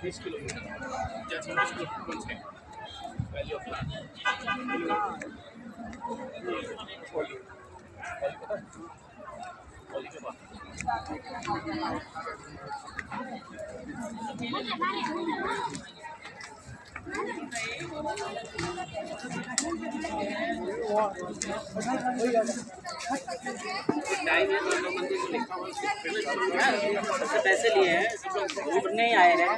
20 kilometre या 26 kilometre है valley of flower पैसे लिए हैं नहीं आए हैं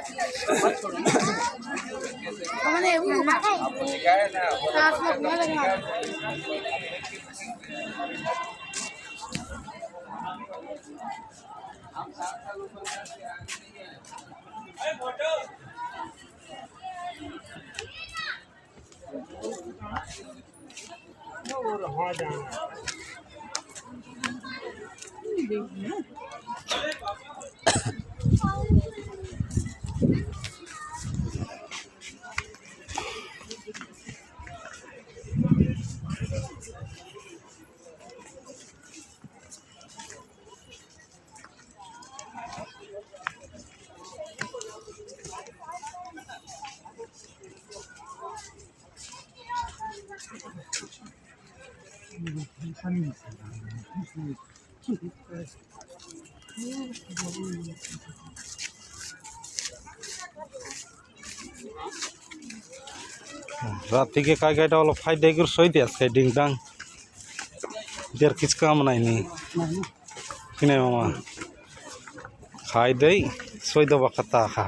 रात থেকে কাইটা হলো ফাইডে করে সইতে আছে ডিংটাং এর কিছু কাম নাই নি কিনে মামা খাই দেই সই দেবা খাতা খা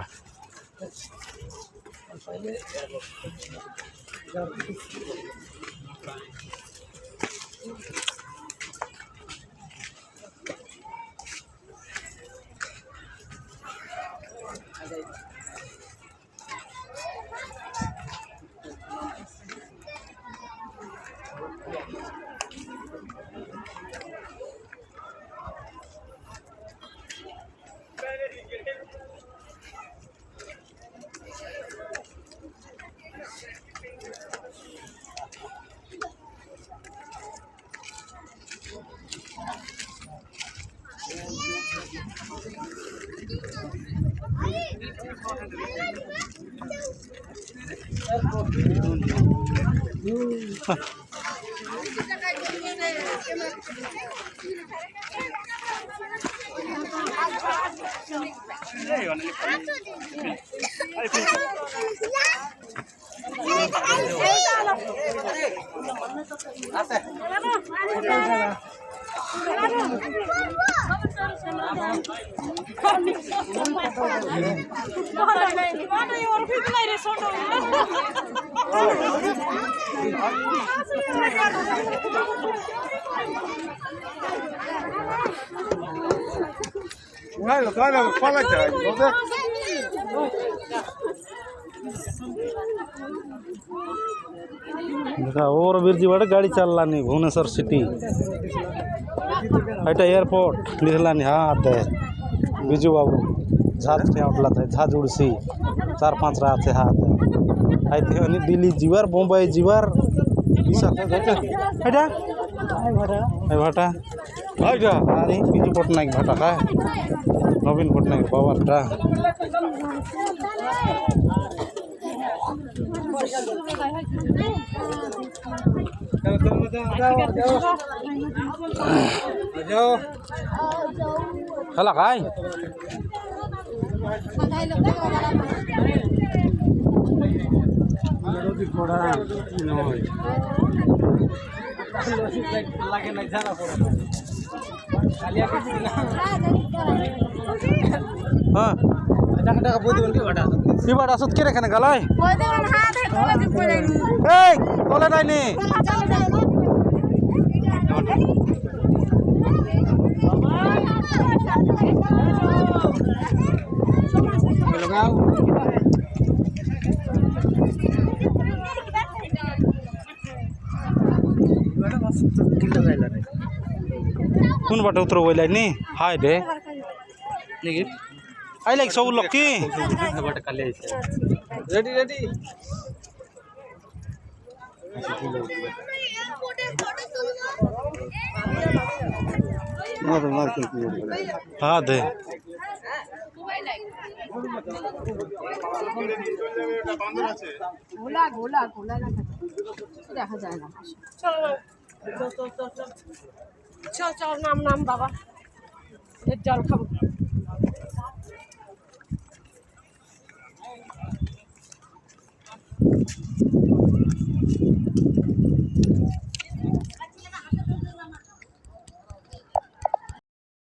और बीरजीवाड़ गाड़ी चललानी भुवनेश्वर सिटी এটা एयरपोर्ट लिखलानी हाँ आते बिजू बाबू झाज उठला था झाज उड़सी 4-5 रात से हाथ आई थे दिल्ली जीवार बम्बई जीवार এটা ভাটা ভাইটা আরে বিজু পটনায়ক ভাটা খায় নবীন পটনায়ক বাবারটা খেলা খায় हाँ এবার আসত কে এখানে গালায় এই তোলে নাইনি কোন বাটে উত্তর বইলাই নি হাই রে নাকি আই লাইক সব লক্ষ্মী খাবারটা কালে আইছে রেডি রেডি হ্যাঁ দে ঘোলা ঘোলা ঘোলা দেখা যায় না চল চল চল নাম নাম বাবা জল খাবো